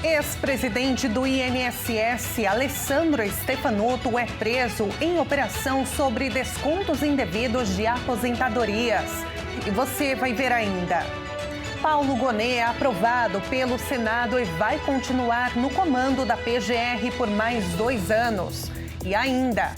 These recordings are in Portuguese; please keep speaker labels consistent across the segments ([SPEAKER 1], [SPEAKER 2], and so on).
[SPEAKER 1] Ex-presidente do INSS, Alessandro Stefanotto, é preso em operação sobre descontos indevidos de aposentadorias. E você vai ver ainda. Paulo Gonet é aprovado pelo Senado e vai continuar no comando da PGR por mais 2 anos. E ainda,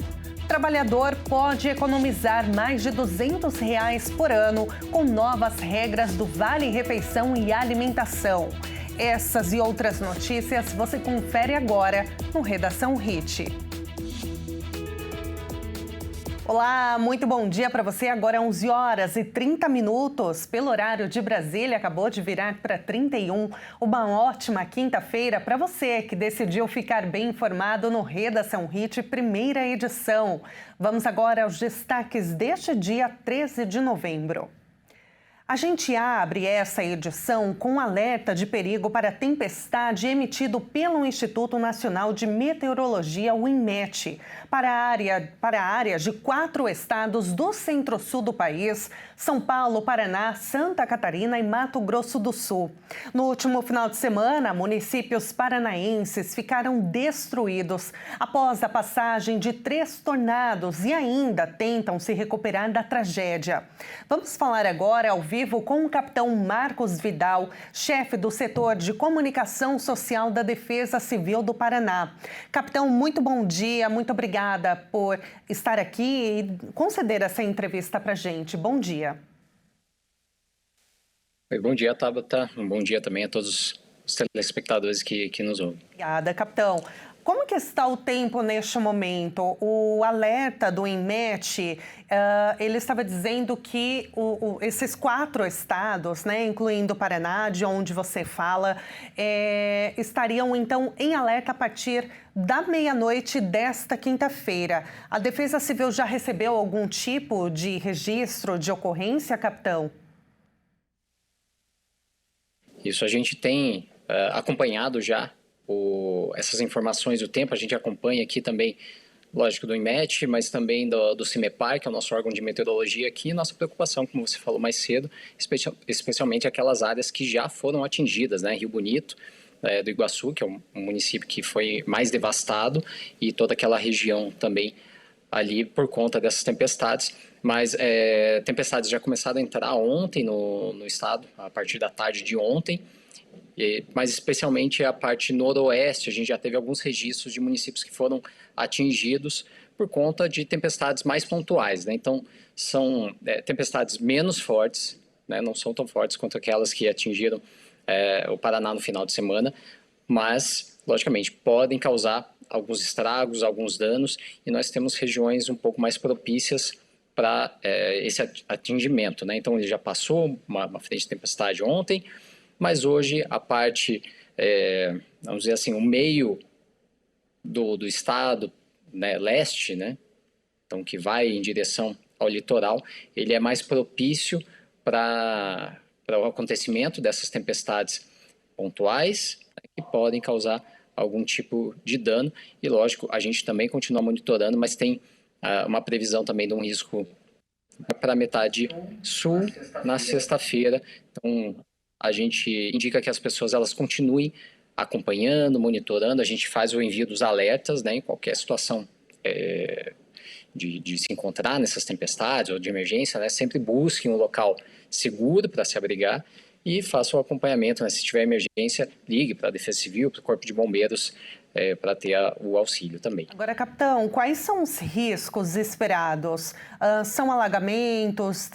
[SPEAKER 1] trabalhador pode economizar mais de R$ 200 por ano com novas regras do Vale Refeição e Alimentação. Essas e outras notícias você confere agora no Redação Hit. Olá, muito bom dia para você. Agora 11h30 pelo horário de Brasília. Acabou de virar para 31. Uma ótima quinta-feira para você que decidiu ficar bem informado no Redação Hit, primeira edição. Vamos agora aos destaques deste dia 13 de novembro. A gente abre essa edição com um alerta de perigo para tempestade emitido pelo Instituto Nacional de Meteorologia, o INMET, para áreas de 4 estados do centro-sul do país: São Paulo, Paraná, Santa Catarina e Mato Grosso do Sul. No último final de semana, municípios paranaenses ficaram destruídos após a passagem de 3 tornados e ainda tentam se recuperar da tragédia. Vamos falar agora ao vivo com o capitão Marcos Vidal, chefe do setor de comunicação social da Defesa Civil do Paraná. Capitão, muito bom dia, muito obrigada por estar aqui e conceder essa entrevista para a gente. Bom dia.
[SPEAKER 2] Bom dia, Tabata. Um bom dia também a todos os telespectadores que nos ouvem.
[SPEAKER 1] Obrigada, capitão. Como que está o tempo neste momento? O alerta do INMET, ele estava dizendo que esses 4 estados, né, incluindo o Paraná, de onde você fala, estariam então em alerta a partir da meia-noite desta quinta-feira. A Defesa Civil já recebeu algum tipo de registro de ocorrência, capitão?
[SPEAKER 2] Isso, a gente tem acompanhado já essas informações do tempo. A gente acompanha aqui também, lógico, do INMET, mas também do CIMEPAR, que é o nosso órgão de meteorologia aqui. Nossa preocupação, como você falou mais cedo, especialmente aquelas áreas que já foram atingidas, né? Rio Bonito, do Iguaçu, que é um município que foi mais devastado, e toda aquela região também ali por conta dessas tempestades. Mas tempestades já começaram a entrar ontem no estado, a partir da tarde de ontem. Mas especialmente a parte noroeste, a gente já teve alguns registros de municípios que foram atingidos por conta de tempestades mais pontuais, né? Então, são tempestades menos fortes, né? Não são tão fortes quanto aquelas que atingiram o Paraná no final de semana, mas, logicamente, podem causar alguns estragos, alguns danos, e nós temos regiões um pouco mais propícias para esse atingimento, né? Então, ele já passou uma frente de tempestade ontem, mas hoje a parte, vamos dizer assim, o meio do estado, né, leste, né, então que vai em direção ao litoral, ele é mais propício para o acontecimento dessas tempestades pontuais, né, que podem causar algum tipo de dano. E lógico, a gente também continua monitorando, mas tem uma previsão também de um risco para a metade sul na sexta-feira. Então, a gente indica que as pessoas elas continuem acompanhando, monitorando. A gente faz o envio dos alertas, né, em qualquer situação de se encontrar nessas tempestades ou de emergência, né, sempre busquem um local seguro para se abrigar e façam o acompanhamento, né, se tiver emergência, ligue para a Defesa Civil, para o Corpo de Bombeiros, para ter o auxílio também.
[SPEAKER 1] Agora, capitão, quais são os riscos esperados? São alagamentos,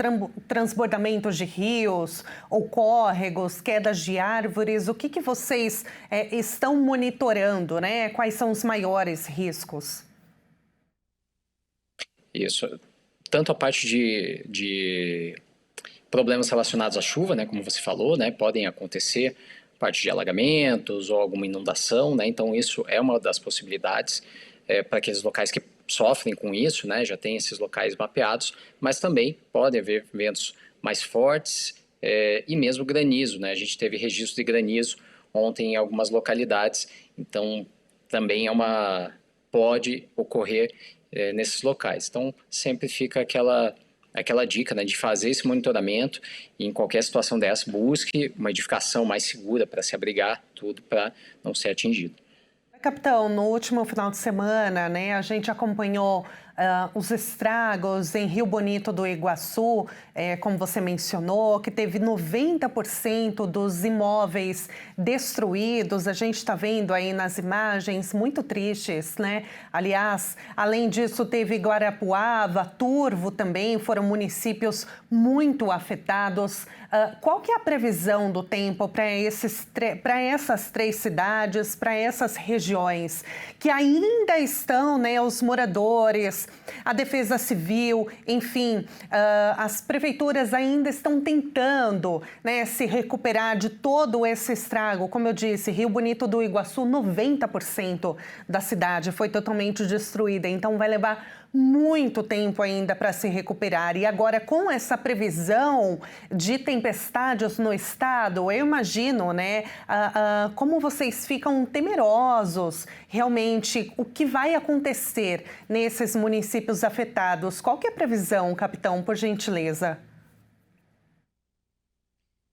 [SPEAKER 1] transbordamentos de rios ou córregos, quedas de árvores? O que vocês estão monitorando, né? Quais são os maiores riscos?
[SPEAKER 2] Isso. Tanto a parte de problemas relacionados à chuva, né, como você falou, né, podem acontecer, parte de alagamentos ou alguma inundação, né? Então isso é uma das possibilidades para aqueles locais que sofrem com isso, né? Já tem esses locais mapeados, mas também podem haver ventos mais fortes e mesmo granizo, né? A gente teve registro de granizo ontem em algumas localidades, então também pode ocorrer nesses locais. Então sempre fica aquela aquela dica, né, de fazer esse monitoramento e em qualquer situação dessa, busque uma edificação mais segura para se abrigar, tudo para não ser atingido.
[SPEAKER 1] Capitão, no último final de semana, né, a gente acompanhou os estragos em Rio Bonito do Iguaçu, como você mencionou, que teve 90% dos imóveis destruídos. A gente está vendo aí nas imagens muito tristes, né? Aliás, além disso, teve Guarapuava, Turvo também, foram municípios muito afetados. Qual que é a previsão do tempo para essas 3 cidades, para essas regiões que ainda estão, né, os moradores, a Defesa Civil, enfim, as prefeituras ainda estão tentando, né, se recuperar de todo esse estrago. Como eu disse, Rio Bonito do Iguaçu, 90% da cidade foi totalmente destruída, então vai levar muito tempo ainda para se recuperar. E agora, com essa previsão de tempestades no estado, eu imagino, né, como vocês ficam temerosos, realmente, o que vai acontecer nesses municípios afetados. Qual que é a previsão, capitão, por gentileza?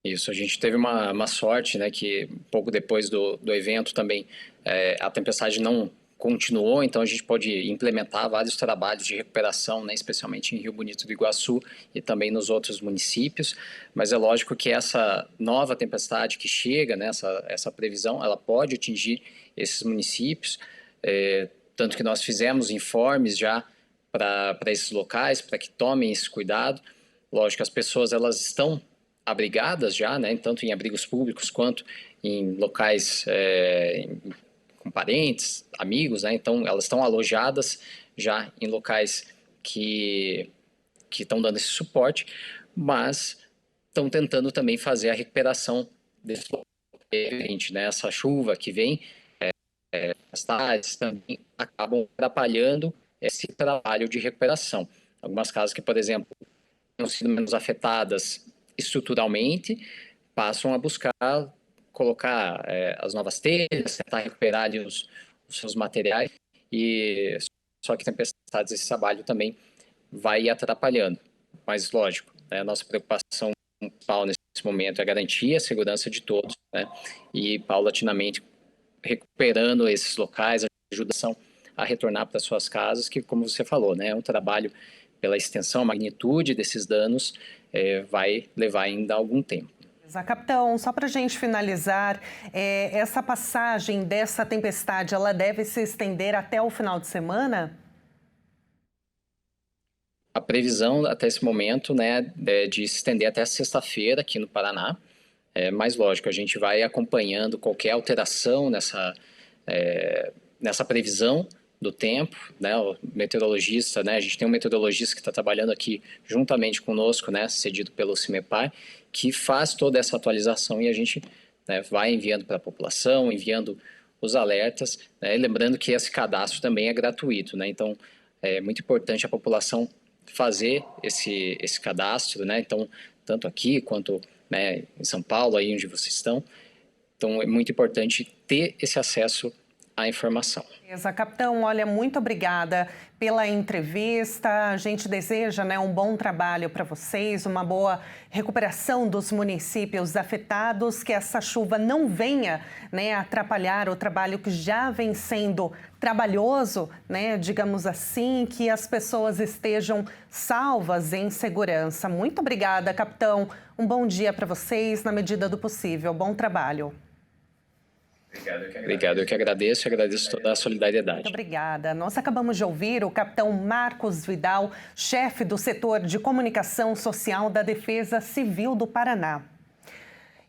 [SPEAKER 2] Isso, a gente teve uma sorte, né, que pouco depois do evento também a tempestade não continuou, então a gente pode implementar vários trabalhos de recuperação, né, especialmente em Rio Bonito do Iguaçu e também nos outros municípios, mas é lógico que essa nova tempestade que chega, né, essa previsão, ela pode atingir esses municípios, tanto que nós fizemos informes já para esses locais, para que tomem esse cuidado. Lógico, as pessoas elas estão abrigadas já, né, tanto em abrigos públicos quanto em locais com parentes, amigos, né? Então elas estão alojadas já em locais que estão dando esse suporte, mas estão tentando também fazer a recuperação desse ambiente, né? Essa chuva que vem, as cidades também acabam atrapalhando esse trabalho de recuperação. Algumas casas que, por exemplo, tenham sido menos afetadas estruturalmente, passam a buscar colocar as novas telhas, tentar recuperar ali os seus materiais, e só que tempestades, esse trabalho também vai atrapalhando. Mas, lógico, né, a nossa preocupação principal nesse momento é garantir a segurança de todos, né, e paulatinamente recuperando esses locais, ajudação a retornar para suas casas, que, como você falou, né, é um trabalho pela extensão, magnitude desses danos, vai levar ainda algum tempo.
[SPEAKER 1] Capitão, só para a gente finalizar, essa passagem dessa tempestade, ela deve se estender até o final de semana?
[SPEAKER 2] A previsão até esse momento, né, é de se estender até sexta-feira aqui no Paraná. Mas lógico, a gente vai acompanhando qualquer alteração nessa previsão do tempo, né, o meteorologista, né, a gente tem um meteorologista que está trabalhando aqui juntamente conosco, né, cedido pelo CIMEPAR, que faz toda essa atualização e a gente, né, vai enviando para a população, enviando os alertas, né, lembrando que esse cadastro também é gratuito, né, então é muito importante a população fazer esse cadastro, né, então tanto aqui quanto, né, em São Paulo, aí onde vocês estão, então é muito importante ter esse acesso à informação.
[SPEAKER 1] Capitão, olha, muito obrigada pela entrevista. A gente deseja, né, um bom trabalho para vocês, uma boa recuperação dos municípios afetados, que essa chuva não venha, né, atrapalhar o trabalho que já vem sendo trabalhoso, né, digamos assim, que as pessoas estejam salvas em segurança. Muito obrigada, capitão. Um bom dia para vocês, na medida do possível. Bom trabalho.
[SPEAKER 2] Obrigado, eu que agradeço toda a solidariedade.
[SPEAKER 1] Muito obrigada. Nós acabamos de ouvir o capitão Marcos Vidal, chefe do setor de comunicação social da Defesa Civil do Paraná.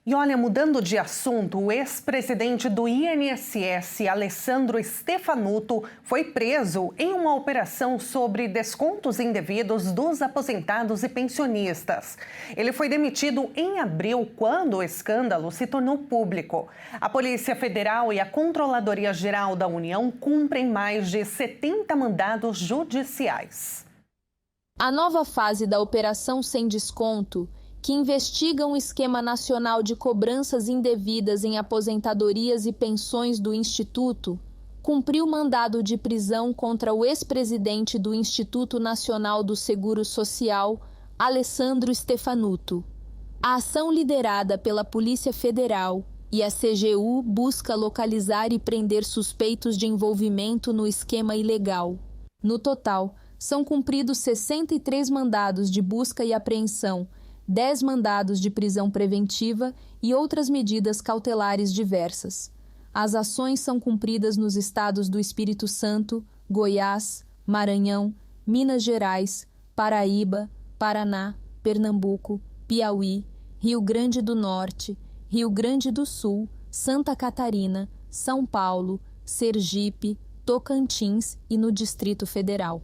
[SPEAKER 1] E olha, mudando de assunto, o ex-presidente do INSS, Alessandro Stefanuto, foi preso em uma operação sobre descontos indevidos dos aposentados e pensionistas. Ele foi demitido em abril, quando o escândalo se tornou público. A Polícia Federal e a Controladoria Geral da União cumprem mais de 70 mandados judiciais.
[SPEAKER 3] A nova fase da Operação Sem Desconto, que investiga um esquema nacional de cobranças indevidas em aposentadorias e pensões do Instituto, cumpriu mandado de prisão contra o ex-presidente do Instituto Nacional do Seguro Social, Alessandro Stefanuto. A ação liderada pela Polícia Federal e a CGU busca localizar e prender suspeitos de envolvimento no esquema ilegal. No total, são cumpridos 63 mandados de busca e apreensão, 10 mandados de prisão preventiva e outras medidas cautelares diversas. As ações são cumpridas nos estados do Espírito Santo, Goiás, Maranhão, Minas Gerais, Paraíba, Paraná, Pernambuco, Piauí, Rio Grande do Norte, Rio Grande do Sul, Santa Catarina, São Paulo, Sergipe, Tocantins e no Distrito Federal.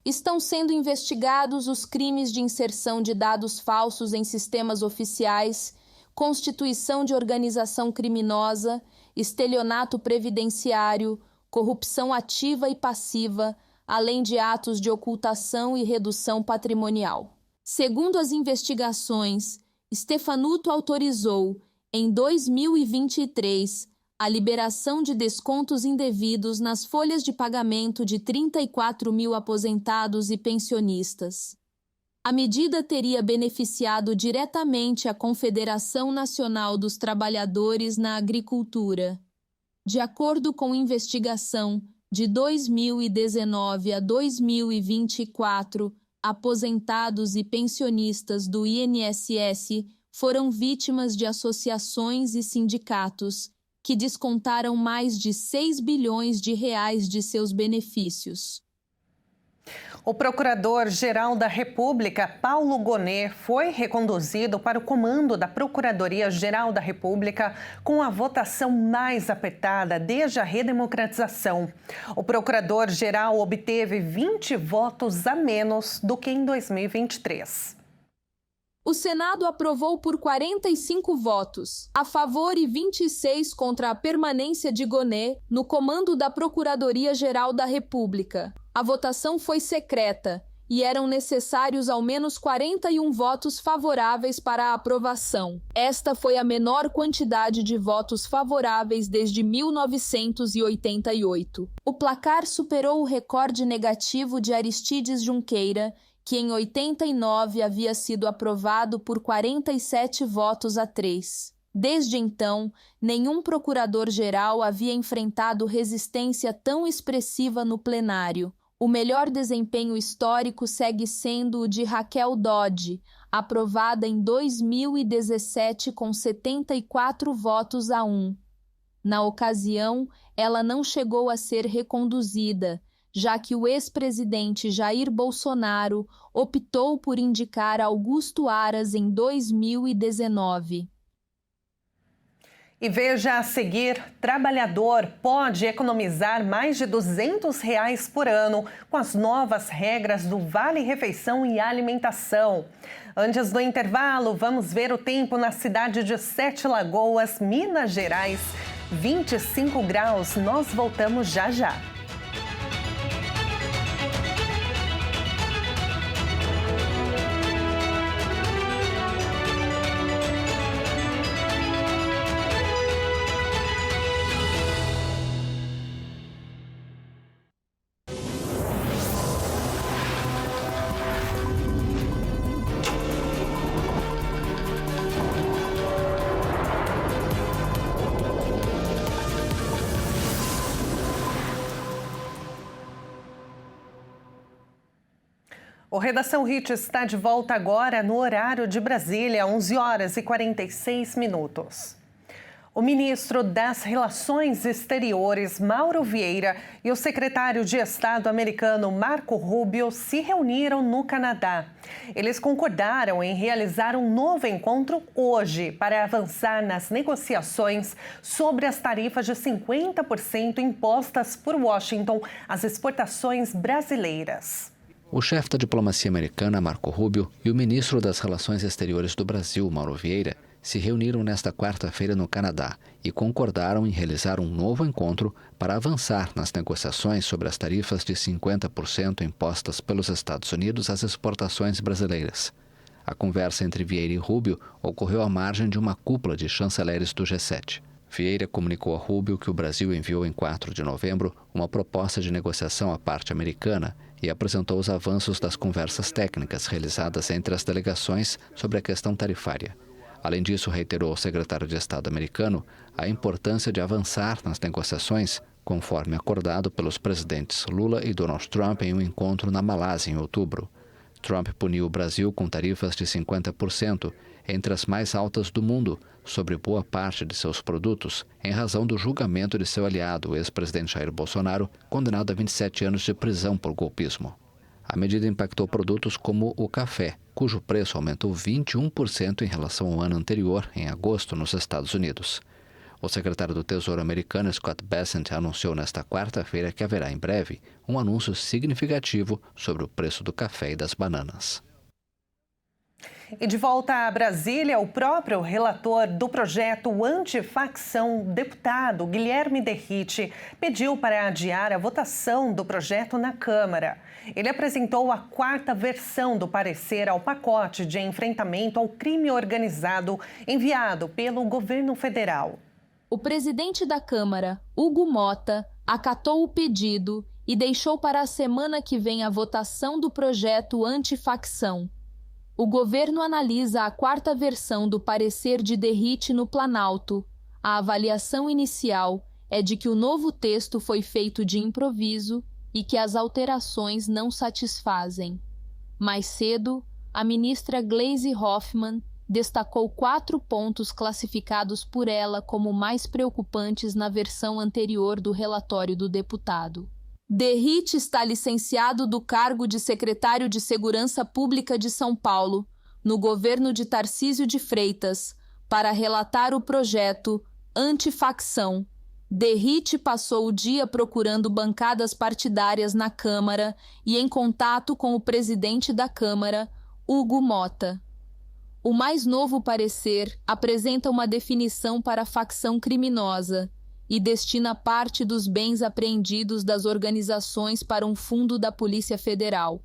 [SPEAKER 3] Estão sendo investigados os crimes de inserção de dados falsos em sistemas oficiais, constituição de organização criminosa, estelionato previdenciário, corrupção ativa e passiva, além de atos de ocultação e redução patrimonial. Segundo as investigações, Stefanuto autorizou, em 2023, a liberação de descontos indevidos nas folhas de pagamento de 34 mil aposentados e pensionistas. A medida teria beneficiado diretamente a Confederação Nacional dos Trabalhadores na Agricultura. De acordo com investigação, de 2019 a 2024, aposentados e pensionistas do INSS foram vítimas de associações e sindicatos que descontaram mais de 6 bilhões de reais de seus benefícios.
[SPEAKER 1] O Procurador-Geral da República, Paulo Gonet, foi reconduzido para o comando da Procuradoria-Geral da República com a votação mais apertada desde a redemocratização. O Procurador-Geral obteve 20 votos a menos do que em 2023.
[SPEAKER 3] O Senado aprovou por 45 votos a favor e 26 contra a permanência de Gonet no comando da Procuradoria-Geral da República. A votação foi secreta e eram necessários ao menos 41 votos favoráveis para a aprovação. Esta foi a menor quantidade de votos favoráveis desde 1988. O placar superou o recorde negativo de Aristides Junqueira, que em 89 havia sido aprovado por 47 votos a 3. Desde então, nenhum procurador-geral havia enfrentado resistência tão expressiva no plenário. O melhor desempenho histórico segue sendo o de Raquel Dodge, aprovada em 2017 com 74 votos a 1. Na ocasião, ela não chegou a ser reconduzida, já que o ex-presidente Jair Bolsonaro optou por indicar Augusto Aras em 2019.
[SPEAKER 1] E veja a seguir, trabalhador pode economizar mais de R$200 por ano com as novas regras do Vale Refeição e Alimentação. Antes do intervalo, vamos ver o tempo na cidade de Sete Lagoas, Minas Gerais. 25 graus, nós voltamos já já. O Redação Hit está de volta agora no horário de Brasília, 11 horas e 46 minutos. O ministro das Relações Exteriores, Mauro Vieira, e o secretário de Estado americano, Marco Rubio, se reuniram no Canadá. Eles concordaram em realizar um novo encontro hoje para avançar nas negociações sobre as tarifas de 50% impostas por Washington às exportações brasileiras.
[SPEAKER 4] O chefe da diplomacia americana, Marco Rubio, e o ministro das Relações Exteriores do Brasil, Mauro Vieira, se reuniram nesta quarta-feira no Canadá e concordaram em realizar um novo encontro para avançar nas negociações sobre as tarifas de 50% impostas pelos Estados Unidos às exportações brasileiras. A conversa entre Vieira e Rubio ocorreu à margem de uma cúpula de chanceleres do G7. Vieira comunicou a Rubio que o Brasil enviou em 4 de novembro uma proposta de negociação à parte americana e apresentou os avanços das conversas técnicas realizadas entre as delegações sobre a questão tarifária. Além disso, reiterou ao secretário de Estado americano a importância de avançar nas negociações, conforme acordado pelos presidentes Lula e Donald Trump em um encontro na Malásia em outubro. Trump puniu o Brasil com tarifas de 50%, entre as mais altas do mundo, sobre boa parte de seus produtos, em razão do julgamento de seu aliado, o ex-presidente Jair Bolsonaro, condenado a 27 anos de prisão por golpismo. A medida impactou produtos como o café, cujo preço aumentou 21% em relação ao ano anterior, em agosto, nos Estados Unidos. O secretário do Tesouro americano, Scott Bessent, anunciou nesta quarta-feira que haverá em breve um anúncio significativo sobre o preço do café e das bananas.
[SPEAKER 1] E de volta a Brasília, o próprio relator do projeto antifacção, deputado Guilherme Derrite, pediu para adiar a votação do projeto na Câmara. Ele apresentou a quarta versão do parecer ao pacote de enfrentamento ao crime organizado enviado pelo governo federal.
[SPEAKER 3] O presidente da Câmara, Hugo Mota, acatou o pedido e deixou para a semana que vem a votação do projeto antifacção. O governo analisa a quarta versão do parecer de Derrite no Planalto. A avaliação inicial é de que o novo texto foi feito de improviso e que as alterações não satisfazem. Mais cedo, a ministra Gleisi Hoffmann destacou 4 pontos classificados por ela como mais preocupantes na versão anterior do relatório do deputado. Derrite está licenciado do cargo de secretário de Segurança Pública de São Paulo, no governo de Tarcísio de Freitas, para relatar o projeto antifacção. Derrite passou o dia procurando bancadas partidárias na Câmara e em contato com o presidente da Câmara, Hugo Mota. O mais novo parecer apresenta uma definição para a facção criminosa e destina parte dos bens apreendidos das organizações para um fundo da Polícia Federal.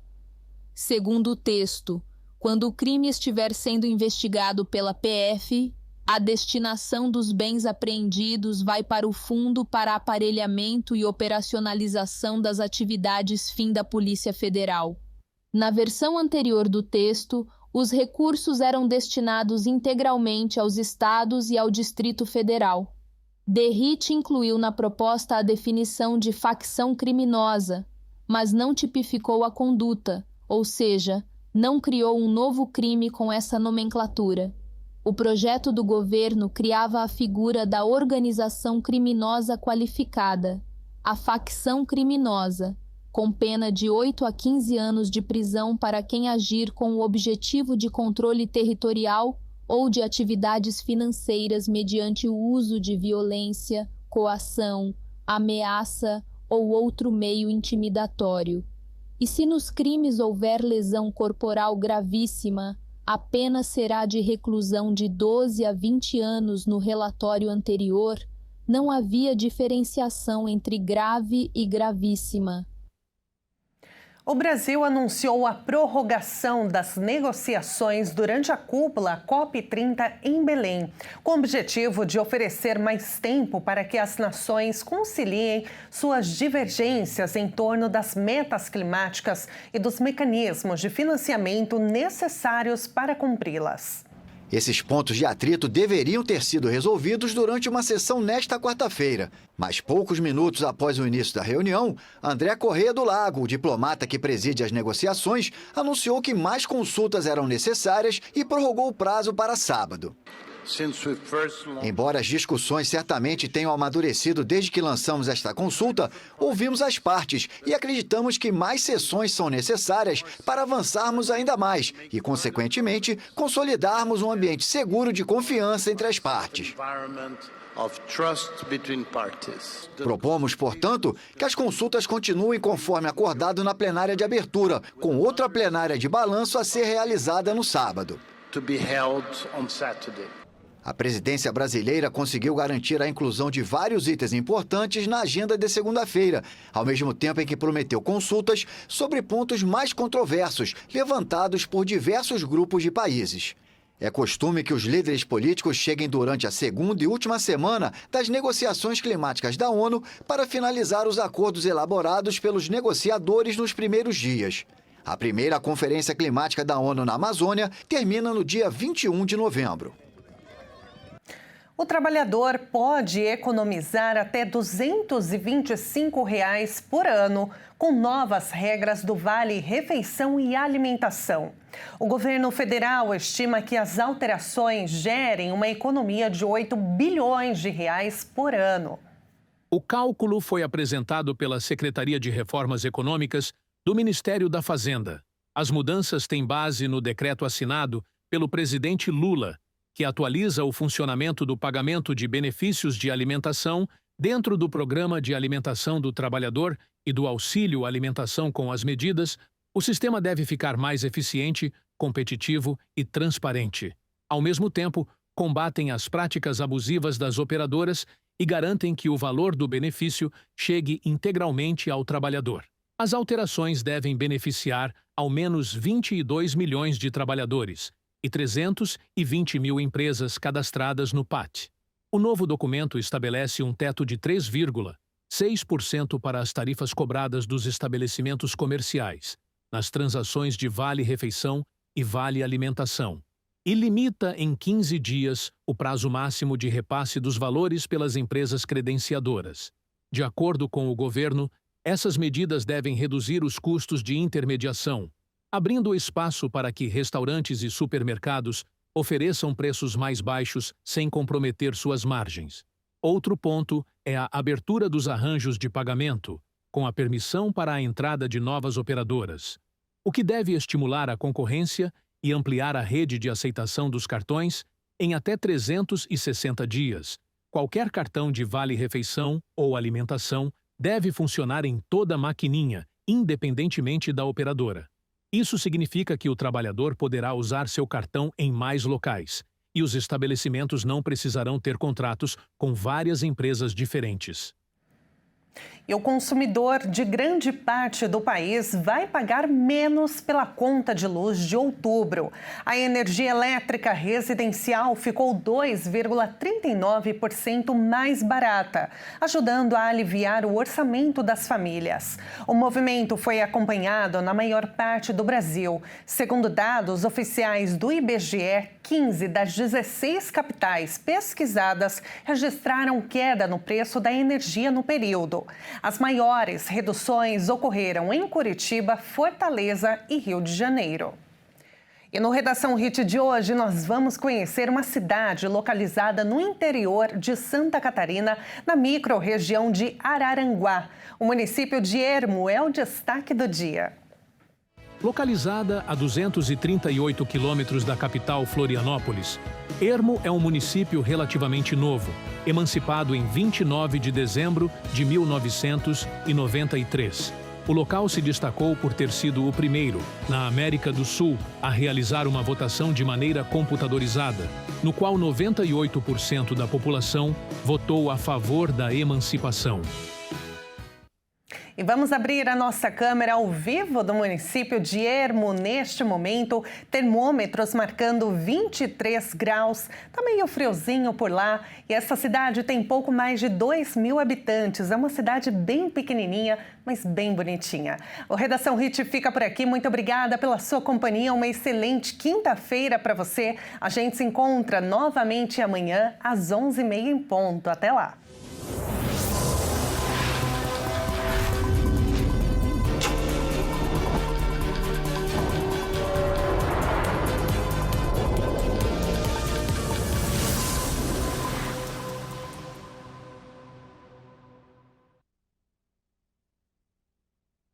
[SPEAKER 3] Segundo o texto, quando o crime estiver sendo investigado pela PF, a destinação dos bens apreendidos vai para o Fundo para Aparelhamento e Operacionalização das Atividades fim da Polícia Federal. Na versão anterior do texto, os recursos eram destinados integralmente aos estados e ao Distrito Federal. Derrite incluiu na proposta a definição de facção criminosa, mas não tipificou a conduta, ou seja, não criou um novo crime com essa nomenclatura. O projeto do governo criava a figura da organização criminosa qualificada, a facção criminosa, com pena de 8 a 15 anos de prisão para quem agir com o objetivo de controle territorial ou de atividades financeiras mediante o uso de violência, coação, ameaça ou outro meio intimidatório. E se nos crimes houver lesão corporal gravíssima, a pena será de reclusão de 12 a 20 anos no relatório anterior, não havia diferenciação entre grave e gravíssima.
[SPEAKER 1] O Brasil anunciou a prorrogação das negociações durante a cúpula COP30 em Belém, com o objetivo de oferecer mais tempo para que as nações conciliem suas divergências em torno das metas climáticas e dos mecanismos de financiamento necessários para cumpri-las.
[SPEAKER 5] Esses pontos de atrito deveriam ter sido resolvidos durante uma sessão nesta quarta-feira. Mas poucos minutos após o início da reunião, André Corrêa do Lago, o diplomata que preside as negociações, anunciou que mais consultas eram necessárias e prorrogou o prazo para sábado. Embora as discussões certamente tenham amadurecido desde que lançamos esta consulta, ouvimos as partes e acreditamos que mais sessões são necessárias para avançarmos ainda mais e, consequentemente, consolidarmos um ambiente seguro de confiança entre as partes. Propomos, portanto, que as consultas continuem conforme acordado na plenária de abertura, com outra plenária de balanço a ser realizada no sábado. A presidência brasileira conseguiu garantir a inclusão de vários itens importantes na agenda de segunda-feira, ao mesmo tempo em que prometeu consultas sobre pontos mais controversos levantados por diversos grupos de países. É costume que os líderes políticos cheguem durante a segunda e última semana das negociações climáticas da ONU para finalizar os acordos elaborados pelos negociadores nos primeiros dias. A primeira Conferência Climática da ONU na Amazônia termina no dia 21 de novembro.
[SPEAKER 1] O trabalhador pode economizar até R$ 225 por ano com novas regras do Vale Refeição e Alimentação. O governo federal estima que as alterações gerem uma economia de R$ 8 bilhões por ano.
[SPEAKER 6] O cálculo foi apresentado pela Secretaria de Reformas Econômicas do Ministério da Fazenda. As mudanças têm base no decreto assinado pelo presidente Lula, que atualiza o funcionamento do pagamento de benefícios de alimentação dentro do Programa de Alimentação do Trabalhador e do Auxílio Alimentação com as medidas. O sistema deve ficar mais eficiente, competitivo e transparente. Ao mesmo tempo, combatem as práticas abusivas das operadoras e garantem que o valor do benefício chegue integralmente ao trabalhador. As alterações devem beneficiar ao menos 22 milhões de trabalhadores e 320 mil empresas cadastradas no PAT. O novo documento estabelece um teto de 3,6% para as tarifas cobradas dos estabelecimentos comerciais, nas transações de Vale Refeição e Vale Alimentação, e limita em 15 dias o prazo máximo de repasse dos valores pelas empresas credenciadoras. De acordo com o governo, essas medidas devem reduzir os custos de intermediação, abrindo espaço para que restaurantes e supermercados ofereçam preços mais baixos sem comprometer suas margens. Outro ponto é a abertura dos arranjos de pagamento, com a permissão para a entrada de novas operadoras, o que deve estimular a concorrência e ampliar a rede de aceitação dos cartões em até 360 dias. Qualquer cartão de vale-refeição ou alimentação deve funcionar em toda maquininha, independentemente da operadora. Isso significa que o trabalhador poderá usar seu cartão em mais locais, e os estabelecimentos não precisarão ter contratos com várias empresas diferentes.
[SPEAKER 1] E o consumidor de grande parte do país vai pagar menos pela conta de luz de outubro. A energia elétrica residencial ficou 2,39% mais barata, ajudando a aliviar o orçamento das famílias. O movimento foi acompanhado na maior parte do Brasil. Segundo dados oficiais do IBGE, 15 das 16 capitais pesquisadas registraram queda no preço da energia no período. As maiores reduções ocorreram em Curitiba, Fortaleza e Rio de Janeiro. E no Redação Hit de hoje, nós vamos conhecer uma cidade localizada no interior de Santa Catarina, na micro-região de Araranguá. O município de Ermo é o destaque do dia.
[SPEAKER 6] Localizada a 238 quilômetros da capital Florianópolis, Ermo é um município relativamente novo, emancipado em 29 de dezembro de 1993. O local se destacou por ter sido o primeiro, na América do Sul, a realizar uma votação de maneira computadorizada, no qual 98% da população votou a favor da emancipação.
[SPEAKER 1] E vamos abrir a nossa câmera ao vivo do município de Ermo. Neste momento, termômetros marcando 23 graus. Tá meio friozinho por lá. E essa cidade tem pouco mais de 2.000 habitantes. É uma cidade bem pequenininha, mas bem bonitinha. O Redação Hit fica por aqui. Muito obrigada pela sua companhia. Uma excelente quinta-feira para você. A gente se encontra novamente amanhã às 11h30 em ponto. Até lá.